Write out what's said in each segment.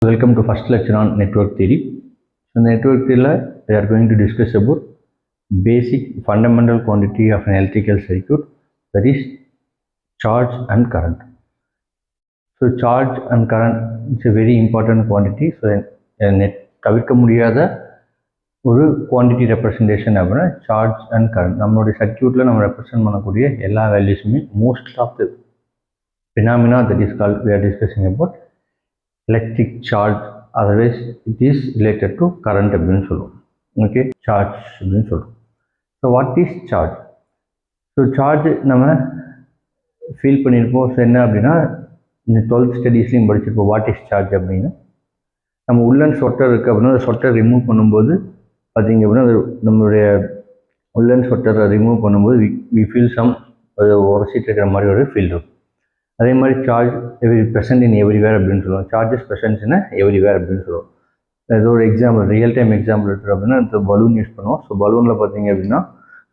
Welcome to first lecture on network theory. So in the network theory, we are going to discuss about basic fundamental quantity of an electrical circuit, that is charge and current. So charge and current is a very important quantity. So தவிர்க்க முடியாத ஒரு quantity representation அப்படின்னா charge and current. நம்மளுடைய சர்க்யூட்டில் நம்ம represent பண்ணக்கூடிய எல்லா வேல்யூஸுமே most of the phenomena that is called, we are discussing about electric charge, otherwise it is related to current அப்படின்னு சொல்லுவோம். ஓகே, சார்ஜ் அப்படின்னு சொல்லுவோம். So what is charge? So charge நம்ம ஃபீல் பண்ணியிருப்போம். ஸோ என்ன அப்படின்னா, இந்த 12th ஸ்டடீஸ்லையும் படிச்சிருப்போம் வாட் இஸ் சார்ஜ் அப்படின்னு. நம்ம உள்ளன் சொட்டர் இருக்குது அப்படின்னா அந்த சொட்டர் ரிமூவ் பண்ணும்போது பார்த்திங்க அப்படின்னா அது நம்மளுடைய உள்ளன் சொட்டரை ரிமூவ் பண்ணும்போது வி ஃபீல் சம் உரசிட்டு இருக்கிற மாதிரி ஒரு ஃபீல் இருக்கும். அதே மாதிரி சார்ஜ் ப்ரெசென்ட் இன் எவ்ரிவேர் அப்படின்னு சொல்லுவோம். சார்ஜஸ் ப்ரெசென்ட் இன் எவ்ரிவேர் அப்படின்னு சொல்லுவோம். ஏதோ ஒரு எக்ஸாம்பிள், ரியல் டைம் எக்ஸாம்பிள் எடுத்துகிறோம் அப்படின்னா இந்த பலூன் யூஸ் பண்ணுவோம். ஸோ பலூனில் பார்த்தீங்க அப்படின்னா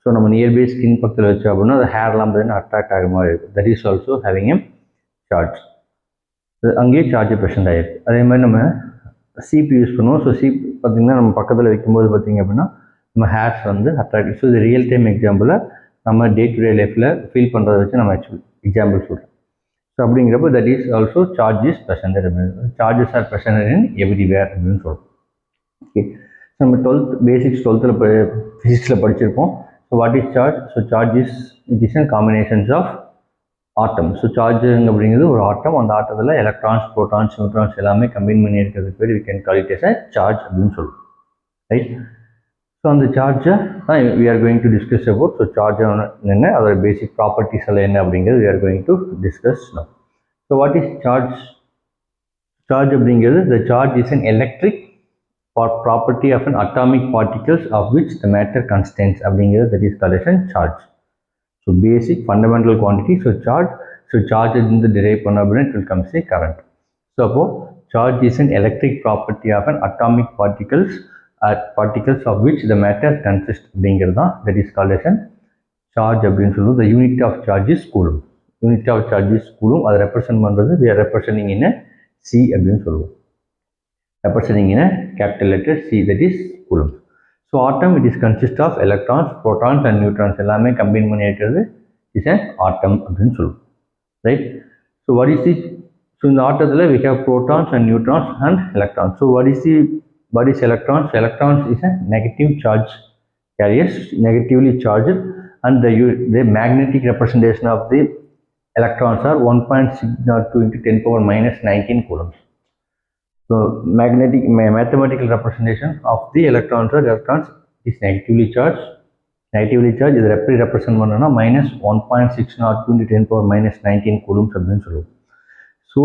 ஸோ நம்ம நியர்பை ஸ்கின் பக்கத்தில் வச்சோம் அப்படின்னா அது ஹேர்லாம் பார்த்தீங்கன்னா அட்ராக்ட் ஆகிற மாதிரி இருக்கும். That is also having a charge. அங்கேயே சார்ஜ் ப்ரெசென்ட் ஆகிருக்கு. அதே மாதிரி நம்ம சீப் யூஸ் பண்ணுவோம். ஸோ சீப் பார்த்திங்கன்னா நம்ம பக்கத்தில் வைக்கும்போது பார்த்திங்க அப்படின்னா நம்ம ஹேர்ஸ் வந்து அட்ராக்ட். ஸோ இது ரியல் டைம் எக்ஸாம்பிளில் நம்ம டே டு டே லைஃப்பில் ஃபீல் பண்ணுறதை வச்சு நம்ம எக்ஸாம்பிள் சொல்கிறோம். ஸோ அப்படிங்கிறப்போ that is also charge is presented அப்படின்னு, charges are presented in everywhere அப்படின்னு சொல்கிறோம். ஓகே, ஸோ நம்ம பேசிக்ஸ் 12th ஃபிசிக்ஸில் படிச்சிருப்போம். So what is charge? So charge it is an combinations of atom. So சார்ஜுங்க அப்படிங்கிறது ஒரு ஆட்டம். அந்த ஆட்டத்தில் எலக்ட்ரான்ஸ், ப்ரோட்டான்ஸ், நியூட்ரான்ஸ் எல்லாமே கம்பைன் பண்ணி இருக்கிறதுக்கு பேர் we can call it as a charge அப்படின்னு சொல்லுவோம். ரைட். ஸோ அந்த சார்ஜை தான் we are going to discuss about. So charge என்ன, அதோட பேசிக் ப்ராப்பர்ட்டிஸ் எல்லாம் என்ன அப்படிங்கிறது we are going to discuss now. So what is charge? Charge அப்படிங்கிறது the charge is an electric property of an atomic particles of which the matter contains அப்படிங்கிறது that is called as a charge. So basic fundamental quantity. So charge இருந்து drive பண்ண அப்படின்னா it will come say current. So அப்போது charge is an electric property of an atomic particles of which the matter consists அப்படிங்கிறது தான் that is called as a charge அப்படின்னு சொல்லுவோம். The unit of charge is Coulomb. Unit of charge is Coulomb. அதை represent பண்ணுறது we are representing in a C அப்படின்னு சொல்லுவோம். Representing in a capital letter C, that is Coulomb. So atom it is consist of electrons, protons and neutrons எல்லாமே combine பண்ணி இருக்கிறது is an atom அப்படின்னு சொல்லுவோம். Right. So what is it? So இந்த ஆட்டத்தில் we have protons and neutrons and electrons. So what is electrons? Electrons is a negative charge carriers, negatively charged, and the magnetic representation of the electrons are 1.602 into 10 power minus 19 coulombs. So mathematical representation of the electrons is negatively charged. இது எப்படி represent பண்ணோம்னா minus 1.602 into 10 power minus 19 coulombs அப்படின்னு சொல்லுவோம். So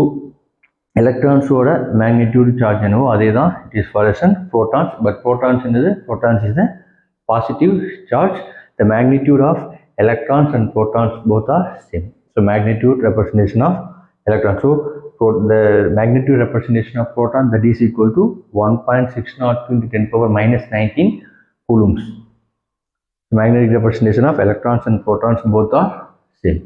எலக்ட்ரான்ஸோட magnitude charge என்னவோ அதே தான் it is for as an protons. But protons is the positive charge. The magnitude of electrons and protons both are same. So magnitude representation of electrons. So the magnitude representation of proton that is equal to 1.602 into 10 power minus 19 coulombs. The magnetic representation of electrons and protons both are same.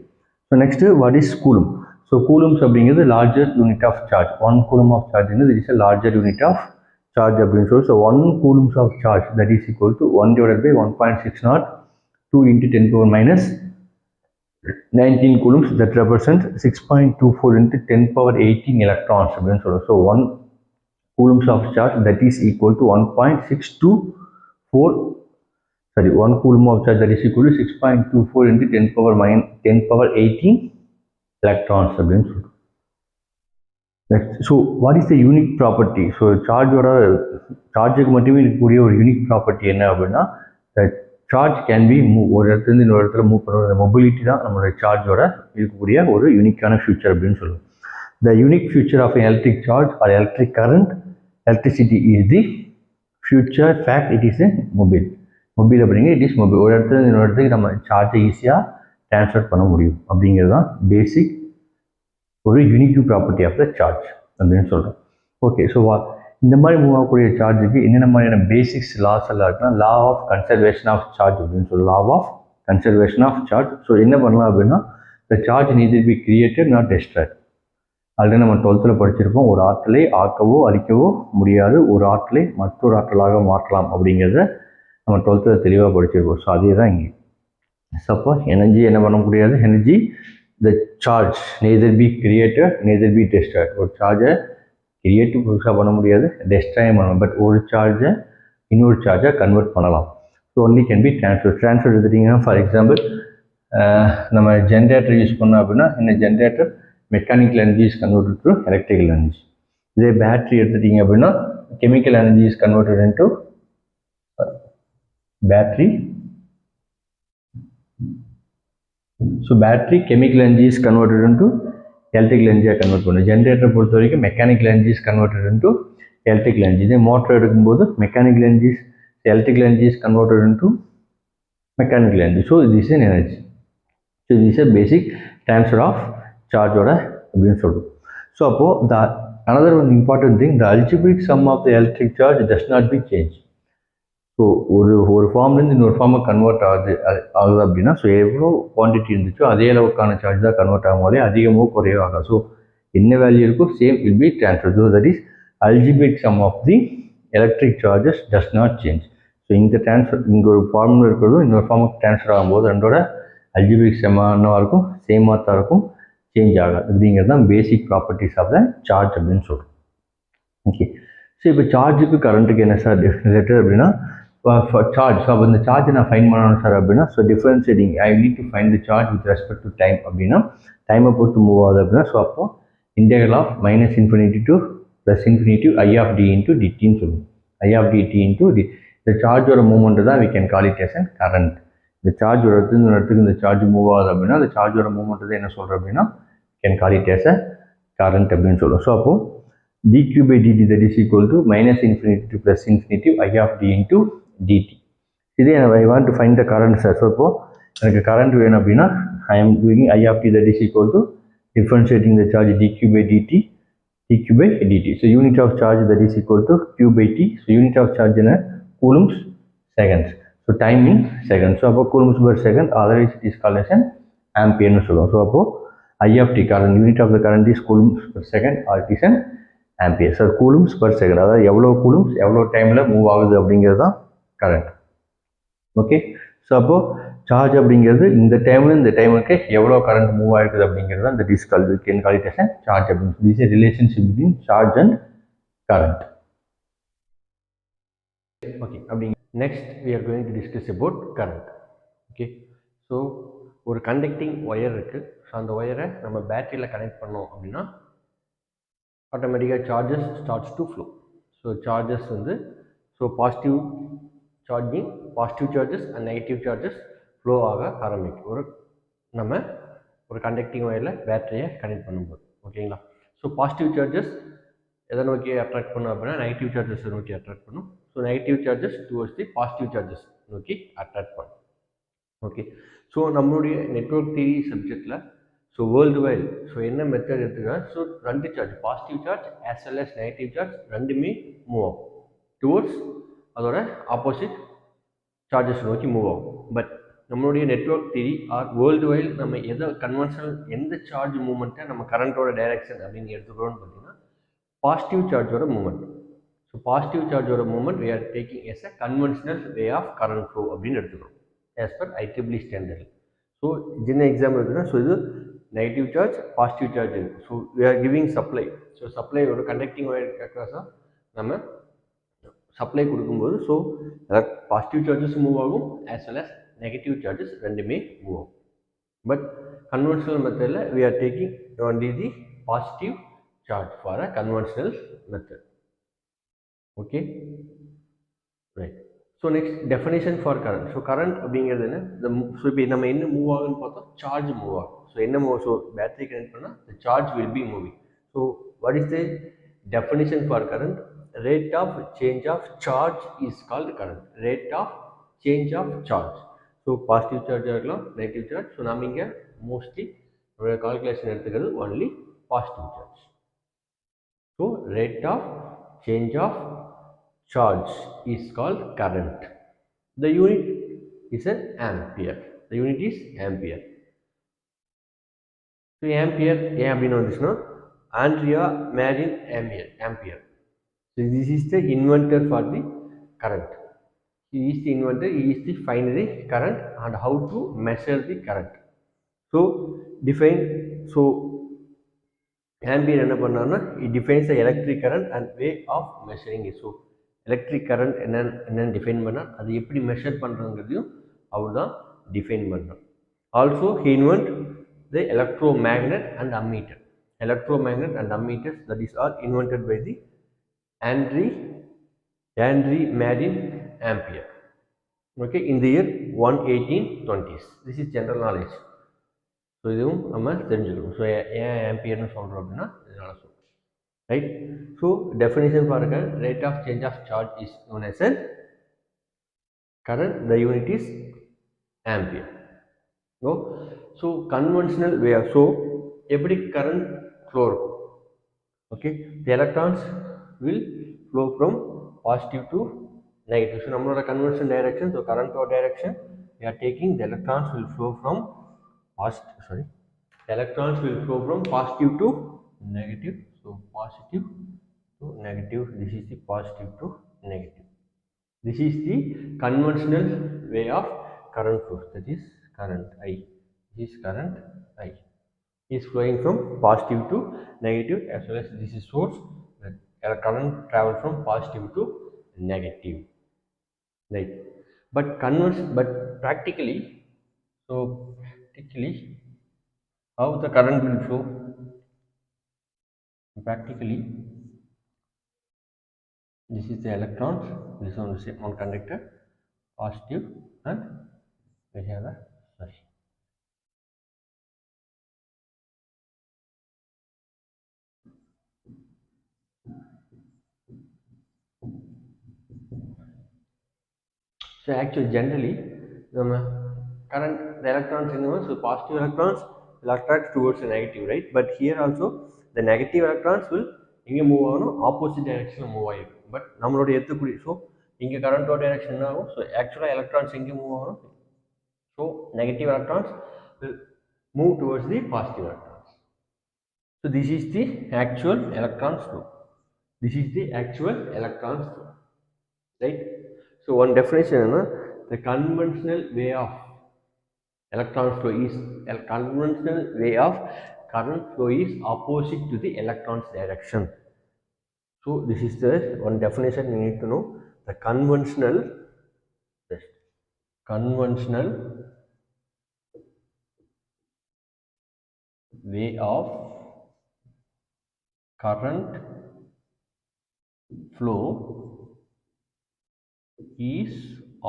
So next, what is Coulomb? So coulombs அப்படிங்கிறது larger unit of charge. 1 coulomb of charge is a larger unit of charge அப்படின்னு சொல்லி. So 1 coulombs of charge that is equal to 1 divided by 1.602 into 10 power minus 19 coulombs, that represent 6.24 into 10 power 18 electrons அப்படின்னு சொல்லுவோம். So 1 coulombs of charge that is equal to 1 coulomb of charge that is equal to 6.24 into 10 power 18 electrons அப்படின்னு சொல்லுவோம். So what is the unique property? So சார்ஜுக்கு மட்டுமே இருக்கக்கூடிய ஒரு unique property என்ன அப்படின்னா, charge can be move. ஒரு இடத்துலேருந்து இன்னொரு இடத்துல மூவ் பண்ணுற மொபிலிட்டி தான் நம்மளுடைய சார்ஜோட இருக்கக்கூடிய ஒரு யூனிக்கான ஃபியூச்சர் அப்படின்னு சொல்லுவோம். The unique feature of electric charge or electric current, electricity is the feature fact. It is a mobile அப்படிங்க. It is mobile. ஒரு இடத்துல இன்னொரு இடத்துக்கு நம்ம சார்ஜை ஈஸியாக ட்ரான்ஸ்ஃபர் பண்ண முடியும் அப்படிங்கிறது தான் பேசிக் ஒரு unique property of the charge அப்படின்னு சொல்கிறோம். ஓகே, ஸோ இந்த மாதிரி மூவ் ஆகக்கூடிய சார்ஜுக்கு என்னென்ன மாதிரியான பேசிக்ஸ் லாஸ் எல்லாம் இருக்குன்னா, law of conservation of charge அப்படின்னு சொல்லி, law of conservation of charge. So என்ன பண்ணலாம் அப்படின்னா, the charge need be created not destroyed. Already நம்ம 12th படிச்சிருப்போம். ஒரு ஆற்றலை ஆக்கவோ அழிக்கவோ முடியாது, ஒரு ஆற்றலை மற்றொரு ஆற்றலாக மாற்றலாம் அப்படிங்கிறத நம்ம 12th தெளிவாக படிச்சிருப்போம். ஸோ அதே தான் இங்கே. ஸோ அப்போ எனர்ஜி என்ன பண்ண முடியாது, energy the charge neither be created neither B Detroit. ஒரு சார்ஜை கிரியேட் புதுசாக பண்ண முடியாது, டெஸ்ட்ராயும் பண்ணலாம். பட் ஒரு சார்ஜை இன்னொரு சார்ஜை கன்வெர்ட் பண்ணலாம். So only can be transfer எடுத்துட்டிங்கன்னா ஃபார் எக்ஸாம்பிள் நம்ம ஜென்ரேட்டர் யூஸ் பண்ணோம் அப்படின்னா இந்த generator mechanical energy is converted to electrical energy. இதே பேட்டரி எடுத்துட்டிங்க அப்படின்னா chemical energy is converted into battery. So battery chemical energy is converted into electrical எனர்ஜியாக convert பண்ணும். Generator பொறுத்த வரைக்கும் mechanical energy is converted into electrical energy. இதே motor எடுக்கும்போது mechanical energy electrical energy is converted into mechanical energy. So this is energy. So this is basic transfer of சார்ஜோட அப்படின்னு சொல்கிறோம். So அப்போது another one important thing, the algebraic sum of the electric charge does not be changed. So ஒரு ஃபார்ம்லேருந்து இன்னொரு ஃபார்முக்கு convert ஆகுது அப்படின்னா so எவ்வளோ குவான்டிட்டி இருந்துச்சோ அதே அளவுக்கான சார்ஜ் தான் கன்வெர்ட் ஆகும் போதே அதிகமோ குறையோ ஆகும். ஸோ என்ன வேல்யூ இருக்கோ same will be transfer. So that is algebraic sum of the electric charges does not change. So இந்த ட்ரான்ஸ்ஃபர் இங்கே ஒரு ஃபார்முலா இருக்கிறதும் இன்னொரு ஃபார்முக்கு ட்ரான்ஸ்ஃபர் ஆகும்போது ரெண்டோட algebraic sum என்னவாக இருக்கும், சேமாக தான் இருக்கும், சேஞ்ச் ஆகாது. அப்படிங்கிறது தான் basic properties of the charge அப்படின்னு சொல்கிறோம். ஓகே. ஸோ இப்போ சார்ஜுக்கு கரண்ட்டுக்கு என்ன சார் ரிலேட்டட் அப்படின்னா சார்ஜ். ஸோ அப்போ இந்த சார்ஜ் நான் ஃபைன் பண்ணணும் சார் அப்படின்னா so differentiating I need to find the charge with respect to time அப்படின்னா டைமை பொறுத்து மூவ் ஆகுது அப்படின்னா ஸோ அப்போ integral of -∞ to +∞ I of d into dtன்னு சொல்லுவோம். I of dt into d. இந்த சார்ஜோட மூவ்மெண்ட் தான் we can call it as a current. இந்த சார்ஜ் ஒரு இடத்துக்கு இந்த சார்ஜ் மூவ் ஆகுது அப்படின்னா அந்த சார்ஜோட மூவ்மெண்ட் தான் என்ன சொல்கிறோம் அப்படின்னா can call it as a current அப்படின்னு சொல்லுவோம். ஸோ அப்போ dq by dt that is equal to -∞ to +∞ I of d into dt. இதே I want to find the current sir. So இப்போ எனக்கு கரண்ட் வேணும் அப்படின்னா I am doing I of t that is equal to differentiating the charge dq by dt by dt. So unit of charge that is equal to q by t. So unit of charge in coulombs seconds. So time in seconds. So அப்போ coulombs per second, otherwise it is called as an ampere னு சொல்லுவோம். So அப்போ I of t current, unit of the current is coulombs per second or it is an ampere. So coulombs per second, அதாவது எவ்வளோ coulombs எவ்வளோ டைமில் move ஆகுது அப்படிங்கிறது தான் கரண்ட். ஓகே. ஸோ அப்போ சார்ஜ் அப்படிங்கிறது இந்த டைமில் இந்த டைமுக்கு எவ்வளோ கரண்ட் மூவ் ஆகிருக்குது அப்படிங்கிறது தான் இந்த can call it as a charge அப்படின்னு. This is relationship between charge and current. Okay. அப்படிங்க next we are going to discuss about current. ஓகே. ஸோ ஒரு கண்டக்டிங் ஒயர் இருக்குது. ஸோ அந்த ஒயரை நம்ம பேட்டரியில் கனெக்ட் பண்ணோம் அப்படின்னா ஆட்டோமேட்டிக்காக charges starts to flow. So charges வந்து so positive charging, positive charges and negative charges flow ஆக ஆரம்பிக்கும் நம்ம ஒரு கண்டக்டிங் ஒயரில் பேட்டரியை கனெக்ட் பண்ணும்போது. ஓகேங்களா. ஸோ பாசிட்டிவ் சார்ஜஸ் எதை நோக்கி அட்ராக்ட் பண்ணும் அப்படின்னா நெகட்டிவ் சார்ஜஸை நோக்கி அட்ராக்ட் பண்ணும். So negative charges towards the positive charges நோக்கி அட்ராக்ட் பண்ணும். ஓகே. ஸோ நம்மளுடைய நெட்வொர்க் தியரி சப்ஜெக்டில் ஸோ வேர்ல்டு வைட் ஸோ என்ன மெத்தட் எடுத்துக்கலாம். ஸோ ரெண்டு charge positive charge as well as negative charge ரெண்டுமே மூவ் ஆகும் டுவர்ட்ஸ் அதோட ஆப்போசிட் சார்ஜஸ் நோக்கி மூவ் ஆகும். பட் நம்மளுடைய network theory or world wide நம்ம எதை கன்வென்ஷனல் எந்த சார்ஜ் மூவ்மெண்ட்டை நம்ம கரண்ட்டோட டைரக்ஷன் அப்படின்னு எடுத்துக்கிறோம்னு பார்த்தீங்கன்னா பாசிட்டிவ் சார்ஜோட மூவ்மெண்ட். ஸோ பாசிட்டிவ் சார்ஜோட movement we are taking as a conventional way of current flow அப்படின்னு எடுத்துக்கிறோம் as per IEEE standard. So சின்ன எக்ஸாம்பிள் இருக்குன்னா ஸோ இது நெகட்டிவ் சார்ஜ் பாசிட்டிவ் சார்ஜ் இருக்குது. So we are giving supply. So supply ஒரு conducting wire அக்ராஸாக நம்ம supply கொடுக்கும்போது ஸோ பாசிட்டிவ் சார்ஜஸ் மூவ் ஆகும் as well as negative charges ரெண்டுமே மூவ் ஆகும். பட் கன்வென்ஷனல் மெத்தடில் we are taking only the positive charge for a conventional method. Okay, right. So next definition for current. So current அப்படிங்கிறது என்ன, so இப்போ நம்ம என்ன move ஆகுன்னு பார்த்தோம், சார்ஜ் மூவ் ஆகும். ஸோ என்ன மூவ், ஸோ பேட்டரி கனெக்ட் பண்ணால் the charge will be moving. So what is the definition for current? Rate of change of charge is called current. Rate of change of charge. So positive சார்ஜாக இருக்கலாம், negative charge. So நம்ம இங்கே mostly நம்மளுடைய calculation எடுத்துக்கிறது only positive charge. So rate of change of charge is called current. The unit is an ampere. The unit is ampere. So ampere ஏன் அப்படின்னு வந்துச்சுன்னா Andrea Marin Ampere. So this is the inventor for the current. He is the inventor, he is the find the current and how to measure the current. So define, so Ampere என்ன பண்ணாருன்னா it defines the electric current and way of measuring it. So electric current என்னன்னு define பண்ணார், அது எப்படி measure பண்ணுறதுங்கிறதையும் அவர் தான் define பண்ணார். Also he invent the electromagnet and ammeter. Electromagnet and ammeters, that is all invented by the Andre Andre Marin Ampere. Okay, in the year 1820s. This is general knowledge. So இதுவும் நம்ம தெரிஞ்சுக்கணும். So ஏன் ஆம்பியர்னு சொல்கிறோம் அப்படின்னா இதனால சொல்கிறோம், right. So definition பாருங்க, rate of change of charge is known as an current, the unit is ampere. No, so conventional way of, so எப்படி current flow இருக்கும். Okay, the electrons will flow from positive to negative. So நம்மளோட conventional direction, so current flow direction we are taking, the electrons will flow from positive, sorry, the electrons will flow from positive to negative. So positive to negative, this is the positive to negative. This is the conventional way of current flow, that is current I. This is current I is flowing from positive to negative, as well as this is source, the current travel from positive to negative, right. But practically, so practically how the current will flow, practically this is the electrons, this one is one conductor, positive, and we have a, sorry, so actually generally the current, the electrons in the, so positive electrons will attract towards the negative, right. But here also the negative electrons will இங்கே move ஆகணும், opposite டைரக்ஷனில் move ஆகிருக்கும். But நம்மளோட எத்துக்குரிய, so இங்கே கரண்டோட direction என்ன ஆகும், so ஆக்சுவலாக electrons எங்கே மூவ் ஆகணும், so negative electrons will move towards the positive electrons. So this is the actual electrons flow. This is the actual electrons flow, right. So one definition, the conventional way of electron flow is, a conventional way of current flow is opposite to the electron's direction. So this is the one definition you need to know. The conventional way of current flow is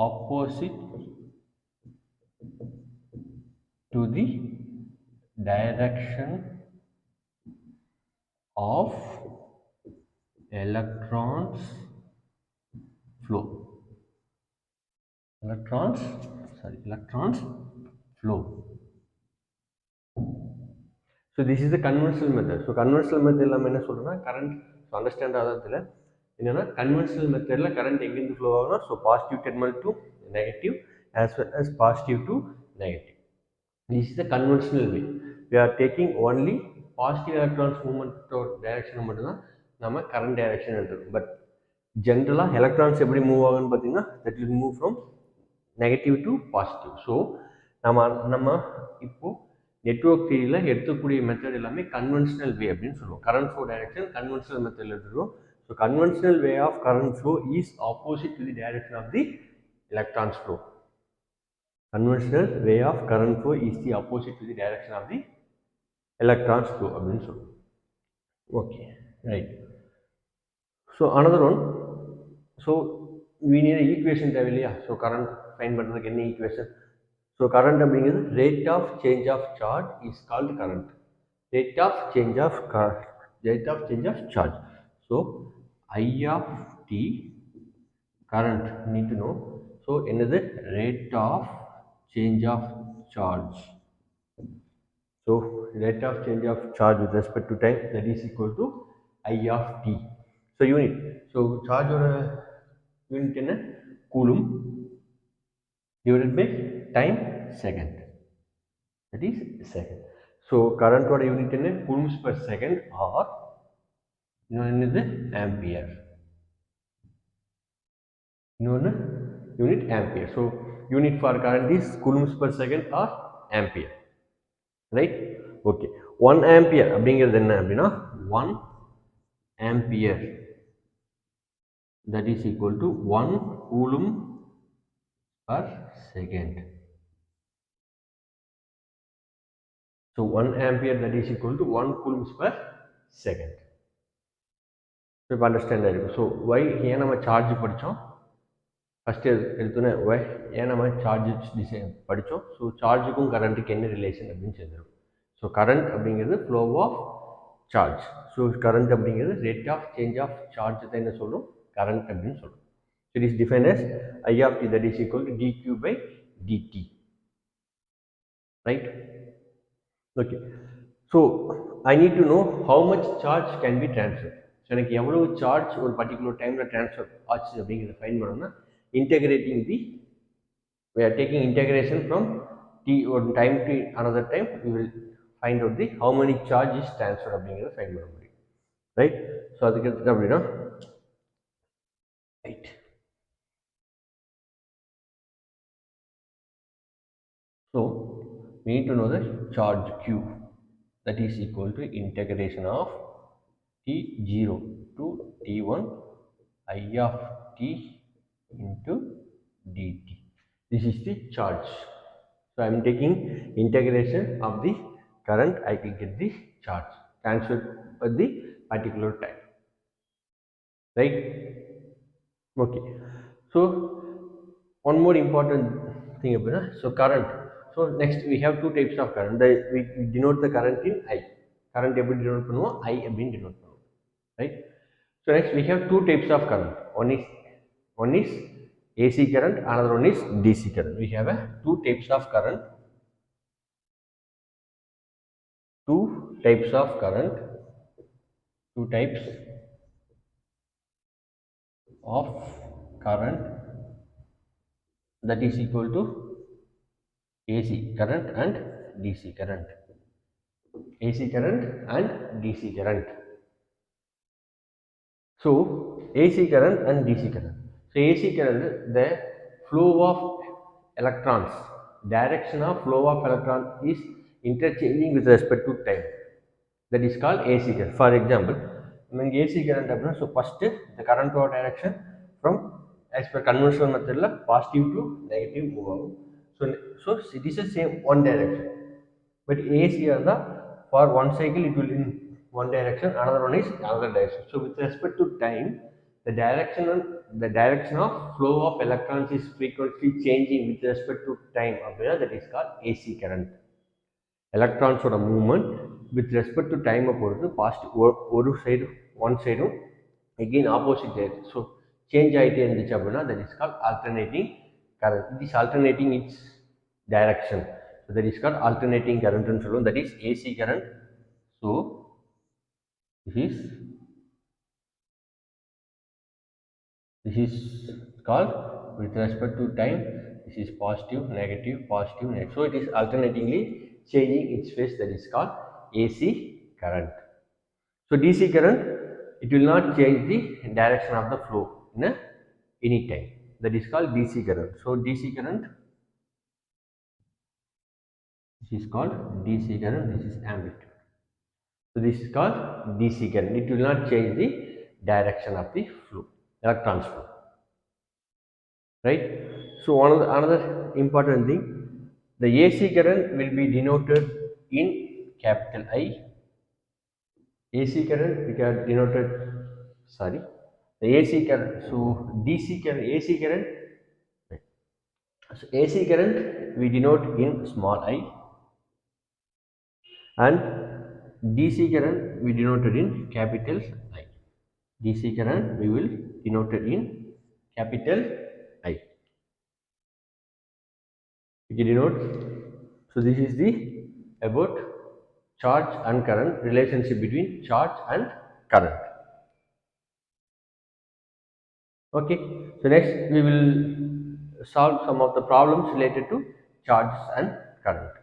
opposite to the direction of electrons flow. Electrons flow. So this is the conventional method. So conventional method நம்ம என்ன சொல்றோம்னா, current, so understand ஆகிறதுல என்னன்னா, conventional methodல current எங்கிருந்து flow ஆகும்னா, so positive terminal to negative as well as positive to negative. This is the conventional way. We are taking only positive electrons movement direction மட்டும் தான் நம்ம current direction எடுத்துக்கணும். But ஜென்ரலாக electrons எப்படி move ஆகுன்னு பார்த்தீங்கன்னா, that will move from negative to positive. So நம்ம இப்போ நெட்வொர்க் தியரியில் எடுக்கக்கூடிய மெத்தட் எல்லாமே கன்வென்ஷனல் வே அப்படின்னு சொல்லுவோம். கரண்ட் ஃப்ளோ டைரக்ஷன் கன்வென்ஷனல் மெத்தடில் எடுத்துக்கிறோம். So conventional way of current flow is opposite to the direction of the electrons flow. Conventional way of current flow is the opposite to the direction of the electrons flow அப்படின்னு சொல்லுவோம். Okay, right. So another one, so we need an equation தேவையில்லையா. So current find பண்ணுறதுக்கு என்ன equation, so current அப்படிங்கிறது rate of change of charge is called current. Rate of change of charge. So I of t current need to know. So என்னது rate of change of charge. So rate of change of charge with respect to time, that is equal to I of t. So unit, so charge or unit என்ன, Coulomb divided by time second, that is second. So current oda unit என்ன coulombs per second or இன்னொன்று ampere. இன்னொன்று unit ampere. So unit for current is coulombs per second or ampere. Right? Okay. 1 ampere அப்படிங்கிறது என்ன அப்படின்னா 1 ampere that is equal to 1 coulomb per second. So 1 ampere that is equal to 1 coulombs per second. So இப்போ understand ஆகிருக்கும். So why ஏன் நம்ம charge படித்தோம் first எடுத்தோன்னே why ஏன் நம்ம சார்ஜ் டிசைன் படித்தோம். ஸோ சார்ஜுக்கும் கரண்ட்டுக்கு என்ன ரிலேஷன் அப்படின்னு சேர்ந்துடும். ஸோ கரண்ட் அப்படிங்கிறது flow of charge. So current அப்படிங்கிறது rate of change of charge தான் என்ன சொல்கிறோம் கரண்ட் அப்படின்னு சொல்கிறோம். It is defined as I of t that is equal to dq by dt. Right? Okay. So I need to know how much charge can be transferred. So எனக்கு எவ்வளவு charge ஒரு particular டைம்ல transfer ஆச்சு அப்படிங்கிறத find பண்ணோம்னா integrating the we are taking integration from t one time to another time we will find out the how many charge is transferred அப்படிங்கிறத find பண்ண முடியும். ரைட்? ஸோ அதுக்கு எடுத்துட்டு அப்படின்னா right. So we need to know the charge q that is equal to integration of t0 to t1 I of t into dt. This is the charge. So I am taking integration of the current, I can get the charge transferred at the particular time. Right? Okay. So one more important thing about so current. So next we have two types of current. We denote the current in I. Current எப்படி denote பண்ணுவோம் I அப்படின்னு denote பண்ணுவோம். Right? So next we have two types of current. One is AC current, another one is DC current. We have two types of current. Two types of current. Two types of current that is equal to AC current and DC current. AC current and DC current. So AC current and DC current. So AC current, the flow of electrons, direction of flow of electron is interchanging with respect to time. That is called AC current. For example, AC current அப்படின்னா so first the current flow direction from as per conventional method positive to negative move ஆகும். So it is the same one direction. But AC for one cycle it will in one direction, another one is another direction. So with respect to time, the direction of flow of electrons is frequently changing with respect to time. That is called AC current. Electrons oda movement with respect to time பொறுத்து positive ஒரு side one side again opposite direction. So change ஆயிட்டே இருந்துச்சு அப்படின்னா that is called alternating current. It is alternating its direction. So that is called alternating current ன்னு சொல்லுவோம். That is AC current. So this is called with respect to time. This is positive, negative, positive, negative. So it is alternatingly changing its phase. That is called AC current. So DC current, it will not change the direction of the flow in any time. That is called DC current. So DC current, this is called DC current. This is amplitude. So this is called DC current. It will not change the direction of the flow, electrons flow. Right? So another important thing, the AC current will be denoted in capital I. AC current we can denoted, sorry, the AC current. So DC current, AC current. So AC current we denote in small I, and DC current we denoted in capital I. DC current we will denoted in capital I. We can denote. So this is the about charge and current, relationship between charge and current. Okay. So next we will solve some of the problems related to charges and current.